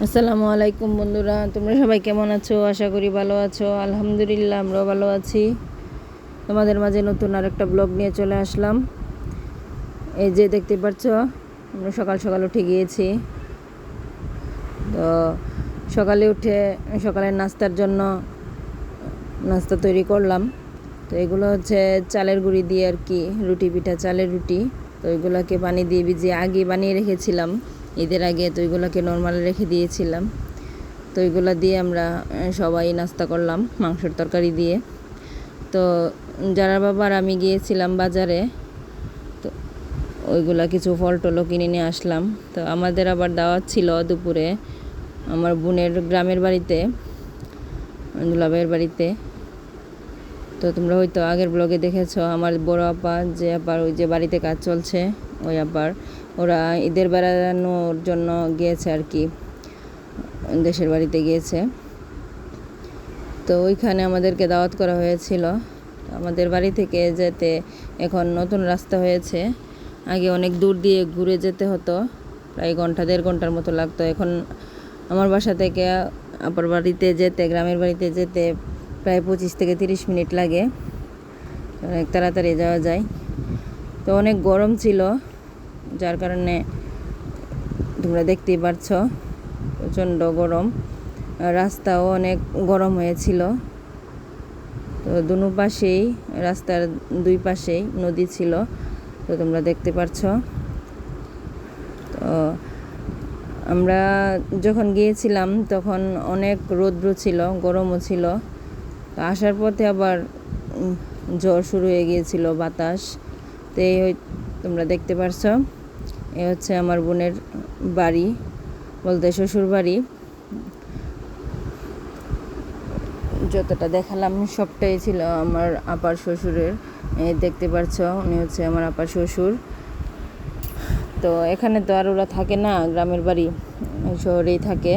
আসসালামু আলাইকুম বন্ধুরা, তোমরা সবাই কেমন আছো? আশা করি ভালো আছো। আলহামদুলিল্লাহ, আমরাও ভালো আছি। তোমাদের মাঝে নতুন আরেকটা ব্লগ নিয়ে চলে আসলাম। এই যে দেখতে পাচ্ছ, আমরা সকাল সকাল উঠে গিয়েছি। তো সকালে উঠে সকালের নাস্তার জন্য নাস্তা তৈরি করলাম। তো এগুলো হচ্ছে চালের গুঁড়ি দিয়ে আর কি, রুটি পিঠা, চালের রুটি। তো এগুলোকে পানি দিয়ে ভিজিয়ে আগে বানিয়ে রেখেছিলাম ঈদের আগে। তো এগুলোকে নর্মালে রেখে দিয়েছিলাম। তো এগুলো দিয়ে আমরা সবাই নাস্তা করলাম মাংসের তরকারি দিয়ে। তো যারা বাবার আমি গিয়েছিলাম বাজারে, তো ওইগুলা কিছু ফল টলও কিনে নিয়ে আসলাম। তো আমাদের আবার দাওয়াত ছিল দুপুরে আমার বোনের গ্রামের বাড়িতে, দুলাভাইয়ের বাড়িতে। তো তোমরা হয়তো আগের ব্লগে দেখেছো আমার বড় আপা, যে আপার ওই যে বাড়িতে কাজ চলছে, ওই আপার ওরা ঈদের বেড়ানোর জন্য গিয়েছে আর কি, দেশের বাড়িতে গিয়েছে। তো ওইখানে আমাদেরকে দাওয়াত করা হয়েছিল। আমাদের বাড়ি থেকে যেতে এখন নতুন রাস্তা হয়েছে। আগে অনেক দূর দিয়ে ঘুরে যেতে হতো, প্রায় ঘন্টা দেড় ঘন্টার মতো লাগতো। এখন আমার বাসা থেকে আপার বাড়িতে যেতে, গ্রামের বাড়িতে যেতে প্রায় 25 থেকে 30 মিনিট লাগে। অনেক তাড়াতাড়ি যাওয়া যায়। তো অনেক গরম ছিল, যার কারণে তোমরা দেখতেই পাচ্ছ প্রচণ্ড গরম। রাস্তাও অনেক গরম হয়েছিল। তো দুনো পাশেই, রাস্তার দুই পাশেই নদী ছিল, তো তোমরা দেখতে পাচ্ছ। তো আমরা যখন গিয়েছিলাম তখন অনেক রৌদ্র ছিল, গরমও ছিল। তো আসার পথে আবার ঝড় শুরু হয়ে গিয়েছিল, বাতাস। তো এই তোমরা দেখতে পাচ্ছ, এ হচ্ছে আমার বোনের বাড়ি, বলতে শ্বশুর বাড়ি। যতটা দেখালাম সবটাই ছিল আমার আপার শ্বশুরের। দেখতে পাচ্ছ, উনি হচ্ছে আমার আপার শ্বশুর। তো এখানে তো আর ওরা থাকে না, গ্রামের বাড়ি শহরেই থাকে।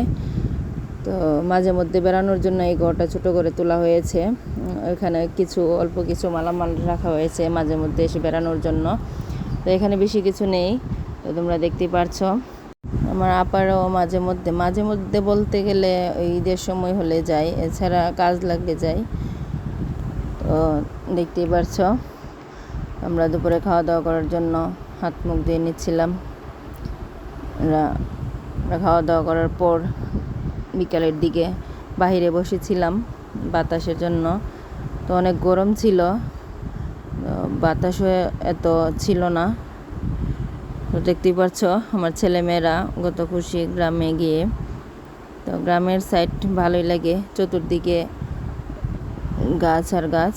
তো মাঝে মধ্যে বেড়ানোর জন্য এই ঘরটা ছোটো করে তোলা হয়েছে। এখানে কিছু অল্প কিছু মালামাল রাখা হয়েছে মাঝে মধ্যে এসে বেড়ানোর জন্য। তো এখানে বেশি কিছু নেই, তো তোমরা দেখতেই পারছো। আমার আপারও মাঝে মধ্যে বলতে গেলে ওই ঈদের সময় হলে যায়, এছাড়া কাজ লাগলে যায়। তো দেখতেই পারছো, আমরা দুপুরে খাওয়া দাওয়া করার জন্য হাত মুখ দিয়ে নিচ্ছিলাম। আমরা খাওয়া দাওয়া করার পর বিকালের দিকে বাহিরে বসেছিলাম বাতাসের জন্য। তো অনেক গরম ছিল, বাতাসও এত ছিল না। তো দেখতেই পাচ্ছ আমার ছেলেমেয়েরা কত খুশি গ্রামে গিয়ে। তো গ্রামের সাইড ভালোই লাগে, চতুর্দিকে গাছ আর গাছ।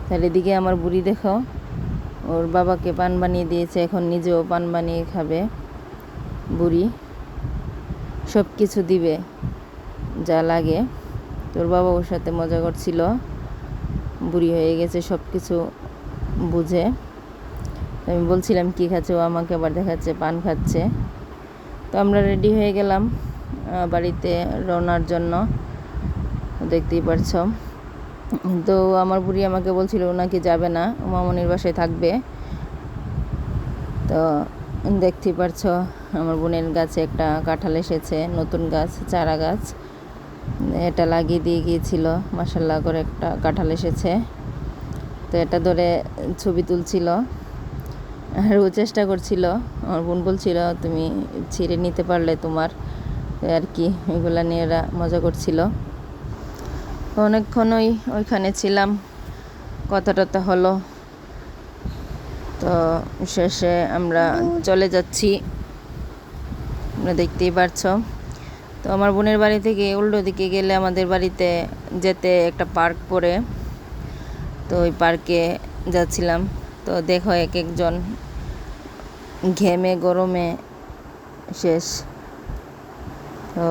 তার এদিকে আমার বুড়ি দেখো, ওর বাবাকে পান বানিয়ে দিয়েছে, এখন নিজেও পান বানিয়ে খাবে। বুড়ি সব কিছু দিবে যা লাগে। তোর বাবা ওর সাথে মজা করছিল, বুড়ি হয়ে গেছে, সব কিছু বুঝে। আমি বলছিলাম কি খাচ্ছে, ও আমাকে আবার দেখাচ্ছে পান খাচ্ছে। তো আমরা রেডি হয়ে গেলাম বাড়িতে রওনার জন্য, দেখতেই পারছ। তো আমার বুড়ি আমাকে বলছিল নাকি যাবে না, মামনির বাসায় থাকবে। তো দেখতেই পারছ আমার বোনের গাছে একটা কাঁঠাল এসেছে, নতুন গাছ, চারা গাছ। এটা লাগিয়ে দিয়ে গিয়েছিল, মাশাল্লাহ করে একটা কাঁঠাল এসেছে। তো এটা ধরে ছবি তুলছিল আর ও চেষ্টা করছিল। আমার বোন বলছিল তুমি ছিঁড়ে নিতে পারলে তোমার, আর কি এগুলা নিয়ে এরা মজা করছিল। অনেকক্ষণ ওইখানে ছিলাম, কথা টথা হলো। তো শেষে আমরা চলে যাচ্ছি, তোমরা দেখতেই পারছ। তো আমার বোনের বাড়ি থেকে উল্টো দিকে গেলে আমাদের বাড়িতে যেতে একটা পার্ক পড়ে, তো ওই পার্কে যাচ্ছিলাম। তো দেখো এক একজন ঘেমে গরমে শেষ। তো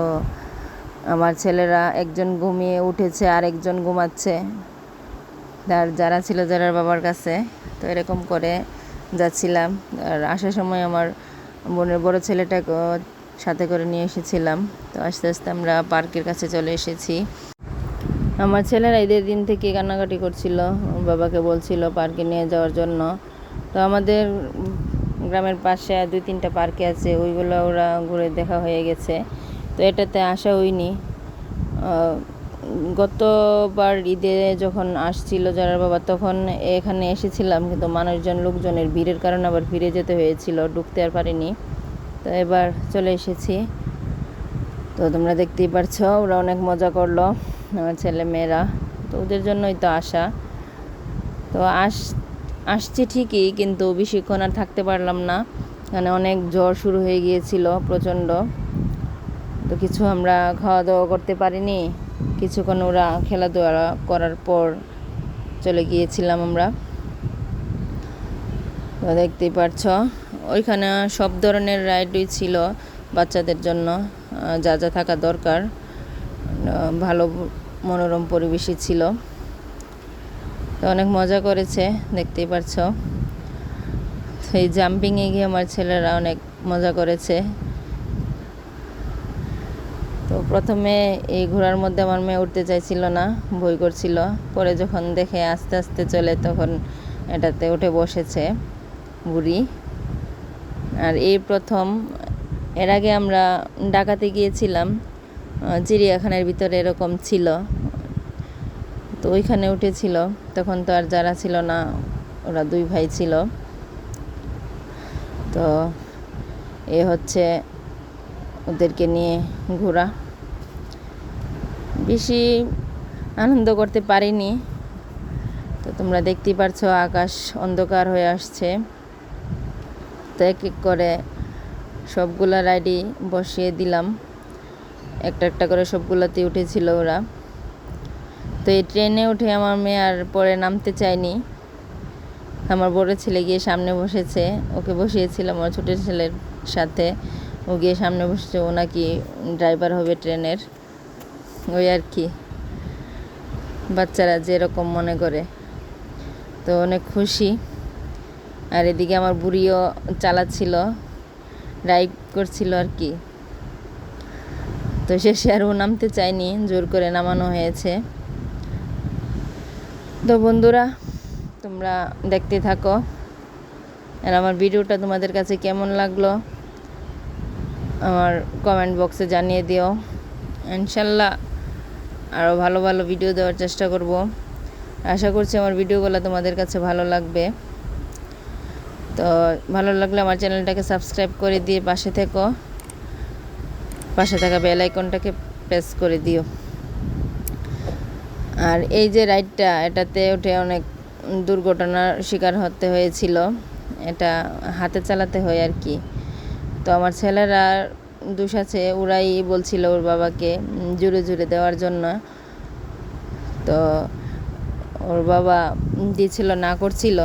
আমার ছেলেরা একজন ঘুমিয়ে উঠেছে, আর একজন ঘুমাচ্ছে, যারা ছিল যারা বাবার কাছে। তো এরকম করে যাচ্ছিলাম। আর আসার সময় আমার বোনের বড় ছেলেটাকে সাথে করে নিয়ে এসেছিলাম। তো আস্তে আস্তে আমরা পার্কের কাছে চলে এসেছি। আমার ছেলেরা ঈদের দিন থেকে কান্নাকাটি করছিল, বাবাকে বলছিল পার্কে নিয়ে যাওয়ার জন্য। তো আমাদের গ্রামের পাশে 2-3টা পার্কে আছে, ওইগুলো ওরা ঘুরে দেখা হয়ে গেছে। তো এটাতে আসা হয়নি। গতবার ঈদে যখন আসছিল জরার বাবা তখন এখানে এসেছিলাম, কিন্তু লোকজনের ভিড়ের কারণে আবার ফিরে যেতে হয়েছিল, ঢুকতে আর পারিনি। তো এবার চলে এসেছি। তো তোমরা দেখতেই পারছো ওরা অনেক মজা করলো, আমার ছেলে মেয়েরা। তো ওদের জন্যই তো আসা। তো আসছি ঠিকই, কিন্তু বেশিক্ষণ আর থাকতে পারলাম না, মানে অনেক জ্বর শুরু হয়ে গিয়েছিল প্রচণ্ড। তো কিছু আমরা খাওয়া দাওয়া করতে পারিনি, কিছুক্ষণ ওরা খেলাধুলা করার পর চলে গিয়েছিলাম আমরা। তো দেখতেই পারছ ওইখানে সব ধরনের রাইডই ছিল বাচ্চাদের জন্য, যা যা থাকা দরকার। ভালো মনোরম পরিবেশই ছিল। তো অনেক মজা করেছে, দেখতেই পারছ। এই জাম্পিংয়ে গিয়ে আমার ছেলেরা অনেক মজা করেছে। তো প্রথমে এই ঘোড়ার মধ্যে আমার মেয়ে উঠতে চাইছিল না, ভয় করছিল। পরে যখন দেখে আস্তে আস্তে চলে তখন এটাতে উঠে বসেছে বুড়ি। আর এই প্রথম, এর আগে আমরা ঢাকাতে গিয়েছিলাম, চিড়িয়াখানার ভিতরে এরকম ছিল, তো ওইখানে উঠেছিল। তখন তো আর যারা ছিল না, ওরা 2 ভাই ছিল। তো এ হচ্ছে ওদেরকে নিয়ে ঘোরা। বেশি আনন্দ করতে পারিনি। তো তোমরা দেখতেই পারছো আকাশ অন্ধকার হয়ে আসছে। তো এক এক করে সবগুলা রাইডই বসিয়ে দিলাম, একটা একটা করে সবগুলোতে উঠেছিল ওরা। তো এই ট্রেনে উঠে আমার মেয়ে আর পরে নামতে চায়নি। আমার বড় ছেলে গিয়ে সামনে বসেছে, ওকে বসিয়েছিলাম আমার ছোটো ছেলের সাথে। ও গিয়ে সামনে বসেছে, ও নাকি ড্রাইভার হবে ট্রেনের। ওই আর কি, বাচ্চারা যেরকম মনে করে। তো অনেক খুশি। আর এদিকে আমার বুড়িও চালাচ্ছিল, রাইড করছিল আর কি। তো শেষে আর ও নামতে চায়নি, জোর করে নামানো হয়েছে। তো বন্ধুরা, তোমরা দেখতে থাকো। আর আমার ভিডিওটা তোমাদের কাছে কেমন লাগলো আমার কমেন্ট বক্সে জানিয়ে দিও। ইনশাল্লাহ আরও ভালো ভালো ভিডিও দেওয়ার চেষ্টা করব। আশা করছি আমার ভিডিওগুলো তোমাদের কাছে ভালো লাগবে। তো ভালো লাগলে আমার চ্যানেলটাকে সাবস্ক্রাইব করে দিয়ে পাশে থেকো, পাশে থাকা বেল আইকনটাকে প্রেস করে দিও। আর এই যে রাইডটা, এটাতে উঠে অনেক দুর্ঘটনার শিকার হতে হয়েছিল। এটা হাতে চালাতে হয় আর কি। তো আমার ছেলেরা দোষ আছে, ওরাই বলছিল ওর বাবাকে জোরে জোরে দেওয়ার জন্য। তো ওর বাবা দিয়েছিল, না করছিল।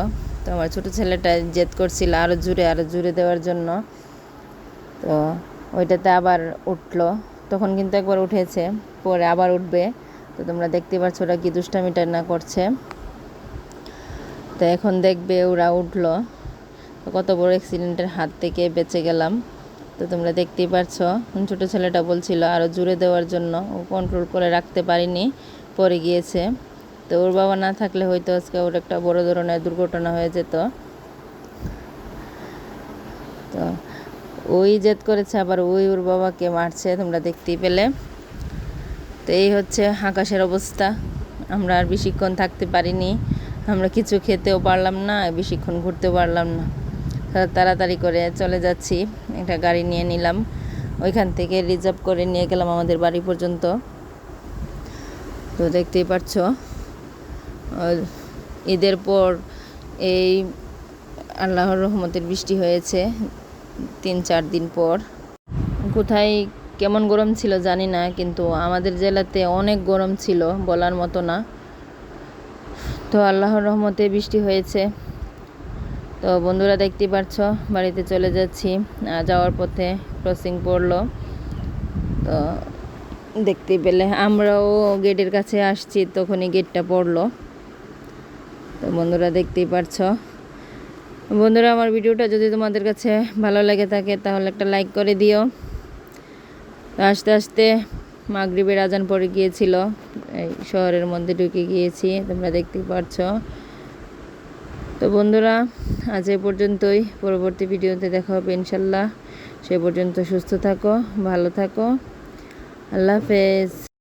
তো আমার ছোটো ছেলেটা জেদ করছিল আরও জোরে দেওয়ার জন্য। তো ওইটাতে আবার উঠলো, তখন কিন্তু একবার উঠেছে, পরে আবার উঠবে। তো তোমরা দেখতে পাচ্ছ ওরা কি দুষ্টামিটা না করছে। তো এখন দেখবে ওরা উঠলো। তো কত বড় অ্যাক্সিডেন্টের হাত থেকে বেঁচে গেলাম। তো তোমরা দেখতেই পাচ্ছ ছোটো ছেলেটা বলছিল আরও জোরে দেওয়ার জন্য, ও কন্ট্রোল করে রাখতে পারিনি, পড়ে গিয়েছে। তো ওর বাবা না থাকলে হয়তো আজকে ওর একটা বড় ধরনের দুর্ঘটনা হয়ে যেত। তো ওই জেদ করেছে, আবার ওর বাবাকে মারছে, তোমরা দেখতেই পেলে। তো এই হচ্ছে আকাশের অবস্থা। আমরা আর বেশিক্ষণ থাকতে পারিনি, আমরা কিছু খেতেও পারলাম না, বেশিক্ষণ ঘুরতেও পারলাম না। তাড়াতাড়ি করে চলে যাচ্ছি, একটা গাড়ি নিয়ে নিলাম, ওইখান থেকে রিজার্ভ করে নিয়ে গেলাম আমাদের বাড়ি পর্যন্ত। তো দেখতেই পাচ্ছ ঈদের পর এই আল্লাহর রহমতের বৃষ্টি হয়েছে 3-4 দিন পর। কোথায় কেমন গরম ছিল জানি না, কিন্তু আমাদের জেলাতে অনেক গরম ছিল, বলার মতো না। তো আল্লাহর রহমতে বৃষ্টি হয়েছে। তো বন্ধুরা দেখতেই পাচ্ছ বাড়িতে চলে যাচ্ছি, যাওয়ার পথে ক্রসিং পড়লো। তো দেখতেই পেলে আমরাও গেটের কাছে আসছি, তখনই গেটটা পড়লো। তো বন্ধুরা দেখতেই পাচ্ছ। বন্ধুরা, আমার ভিডিওটা যদি তোমাদের কাছে ভালো লেগে থাকে তাহলে একটা লাইক করে দিও। তো আস্তে আস্তে মাগরিবের আজান পড়ে গিয়েছিল, এই শহরের মধ্যে ঢুকে গিয়েছি, তোমরা দেখতেই পাচ্ছ। তো বন্ধুরা, আজ এ পর্যন্তই, পরবর্তী ভিডিওতে দেখা হবে ইনশাল্লাহ। সে পর্যন্ত সুস্থ থাকো, ভালো থাকো। আল্লাহ হাফেজ।